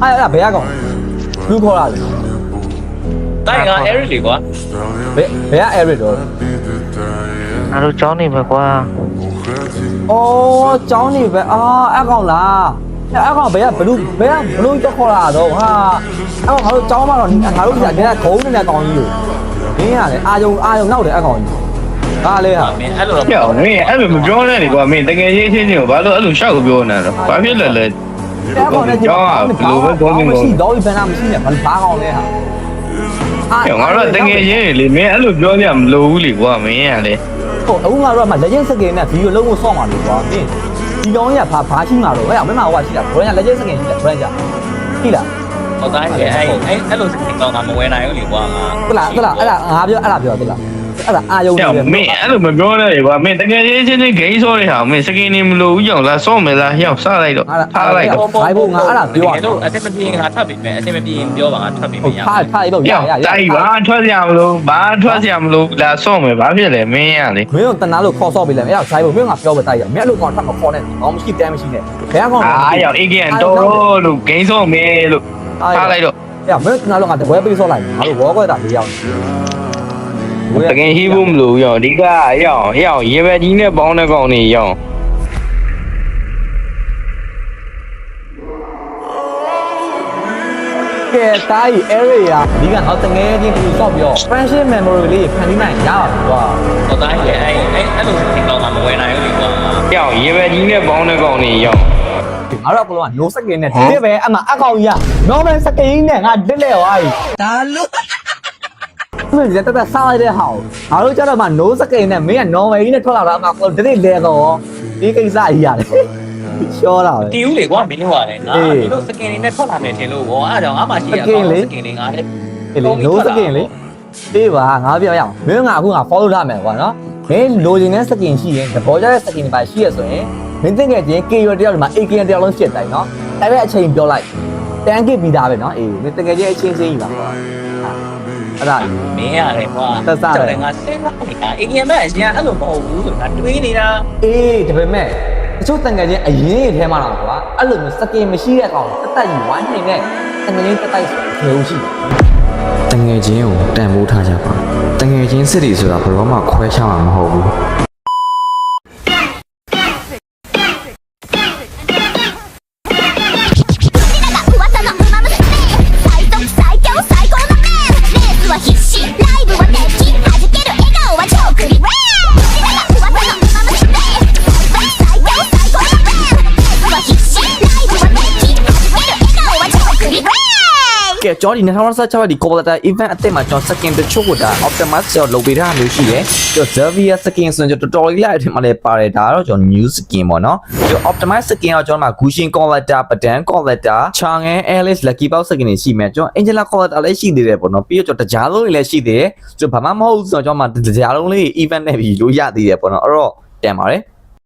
အဲ့ဒါဘယ်ရကောင်လူခေါ်လာလေ တိုင်းက Eric လေကွာ ဘယ်က Eric တော့ အားလုံးကြောင်းနေပဲကွာ အော်ကျောင်းနေပဲအဲ့ကောင်လားအဲ့ကောင်ဘယ်ကဘလူးကြောက်ခေါ်လာတော့ဟာအဲ့ကောင်ငါတို့ကျောင်းမှာတော့ငါတို့ကြာနေတာခုံးနေတဲ့ကောင်ကြီးကိုမင်းရတယ်အာယုံနောက်တယ်အဲ့ကောင်ကြီးဟာလေဟာ မင်းအဲ့လိုတော့ ပြောမင်းအဲ့လိုမပြောနဲ့လေကွာမင်းတကယ်ချင်းချင်းကိုဘာလို့အဲ့လိုရှောက်ကိုပြောနေတာလဲဘာဖြစ်လဲလဲ အဲ့ကောင်နဲ့ကျောင်းဘယ်လိုပဲခေါင်းမရှိတော့ဘယ်နာမရှိနဲ့ဘာကောင်လဲဟာ ငါတို့တကယ်ချင်းလေမင်းအဲ့လိုပြောကြမလို့ဘူးလေကွာမင်းရလေ ဟုတ်အခုငါတို့ကမှလက်ချင်းစကင်နဲ့ဗီဒီယိုလုံးဝဆော့မှာလို့ကွာမင်းဒီကောင်ကြီးကဘာရှိမှာတော့အဲ့မင်းမဟိုကရှိတာဘရန်လက်ချင်းစကင်ရှိတယ်ဘရန်ကြရှိလား ဟောတိုင်းလေအဲ့လိုစကင်ကောင်ကမဝဲနိုင်ဘူးလေကွာငါ ဟုတ်လားအဲ့ဒါငါပြောဟုတ်လားအဲ့ဒါအာယုံနေတယ် မင်းအဲ့လိုမပြောနဲ့လေကွာမင်းတကယ်ချင်းချင်းဂိမ်းဆောတဲ့ဟာမင်းစကင်နေမလို့ဦးကြောင်လားဆော့မယ်လားဟျောက်စားလိုက်တော့ထားလိုက်တော့ ဘိုင်ဘုံငါအဲ့ဒါပြော တို့အစစ်မပြေငါထွက်ပြီမယ်အစစ်မပြေပြောပါငါထွက်ပြီမ ဟုတ် ရ ထားတော့ရ တိုက်ဘာထွက်ကြမလို့ဘာထွက်ကြမလို့လာဆော့မယ်ဘာဖြစ်လဲမင်းရလေ မင်းတို့တနာလို့ခေါ်ဆော့ပေးလိုက်အဲ့ဒါဆိုင်ဘုံမင်းကပြောပတိုက်ရမင်းအဲ့လိုကောင်ထပ်မခေါ်နဲ့ဘာမှမရှိတမ်းမရှိနဲ့ဘယ်ကောင် အားရောက်အေးကန်တော်လို့ဂိမ်းဆော့မယ်လို့ထားလိုက်တော့ အဲ့မင်းကနာလို့ငါတပွဲပေးဆော့လိုက်ငါတို့ဘောကွက်တာ၄ယောက် တကယ်ဟိဖို့မလို့ရောအဓိကရောက်ရေပဲကြီးနဲ့ပေါင်းတဲ့ကောင်နေရော ကဲတိုင်း area ဒီကတော့တငယ်ချင်းတူဆော့ပြော friendship memory လေးဖန်တီးနိုင်ရပါဘူးကွာ ဟောတိုင်းလေအဲ့လိုစကင်ကောင်ကမဝဲနိုင်ဘူးလေကွာ ရေပဲကြီးနဲ့ပေါင်းတဲ့ကောင်နေရော ငါတို့ကလုံးက no second နဲ့ဒီပဲအမအကောင်ကြီးက normal second နဲ့ငါဒစ်လဲသွားပြီဒါလို့မင်းတက်စားလိုက်တဲ့ဟာငါတို့ကျတော့မှ no second နဲ့မင်းက normal ကြီးနဲ့ထွက်လာတာအမကိုဒစ်လဲတော့ဒီကိစ္စကြီးရတယ်ရှောတာပဲ တီဦးလေကွာမင်းတို့ကလည်းငါဒီလိုစကင်နေနဲ့ထွက်လာမယ်ထင်လို့ဟောအဲ့ကြောင့်အမှရှိရအောင်စကင်နေငါလည်း လေ no second လေအေးပါငါပြောရအောင်မင်းငါအခုငါ follow ထားမယ်ကွာနော်မင်းလိုချင်တဲ့ second ရှိရင်သဘောကျတဲ့ second တွေပါရှိရဆိုရင်မင်းသိငယ်ချင်း K ရတယောက်ဒီမှာ AK တယောက်လုံးဖြစ်တိုင်းနော်အဲ့ဒါအချိန်ပြောလိုက်တန်းကစ်ပြီးသားပဲနော်အေးမင်းတကယ်ချင်းအချင်းချင်းကြီးပါကွာအဲ့ဒါ မင်းရတယ်ကွာငါစင်လာနေတာအင်ဂျင်မဲ့အရင်အဲ့လိုမဟုတ်ဘူးဆိုတာတွေးနေတာ အေးဒါပေမဲ့တချို့တန်ငယ်ချင်းအရင်ကြီးထဲမှာတော့ကွာအဲ့လိုမျိုးစကင်မရှိတဲ့ကောင်တက်တက်ကြီးဝိုင်းနေတဲ့တန်ငယ်ချင်းတက်တိုက်ဆိုဘယ်လိုရှိလဲ တငယ်ချင်းကိုတန်ဖိုးထားကြပါတငယ်ချင်းစစ်တီဆိုတာဘယ်တော့မှခွဲခြားမှာမဟုတ်ဘူး ကဲကျွန်တော်ဒီ2016ဒီ Cobalta event အသစ်မှာကျွန်တော် second တချို့ကိုဒါ optimize ကျွန်တော်လုပ်ပေးထားမျိုးရှိတယ်ကျွန်တော် Xavier skin ဆိုရင်ကျွန်တော်တော်တော်လေးလိုက်အထင်မှာလည်းပါတယ်ဒါကတော့ကျွန်တော် new skin ပေါ့နော်ကျွန်တော် optimize skin ကကျွန်တော်မှာ Gushin collector pattern collector Chang'an Alice lucky box skin တွေရှိမယ်ကျွန်တော် Angela collector လည်းရှိသေးတယ်ပေါ့နော်ပြီးတော့ကျွန်တော်တကြားလုံးတွေလည်းရှိသေးတယ်ကျွန်တော်ဘာမှမဟုတ်ဆိုတော့ကျွန်တော်မှာတကြားလုံးလေး event နဲ့ပြီးလို့ရသေးတယ်ပေါ့နော်အဲ့တော့တန်ပါတယ်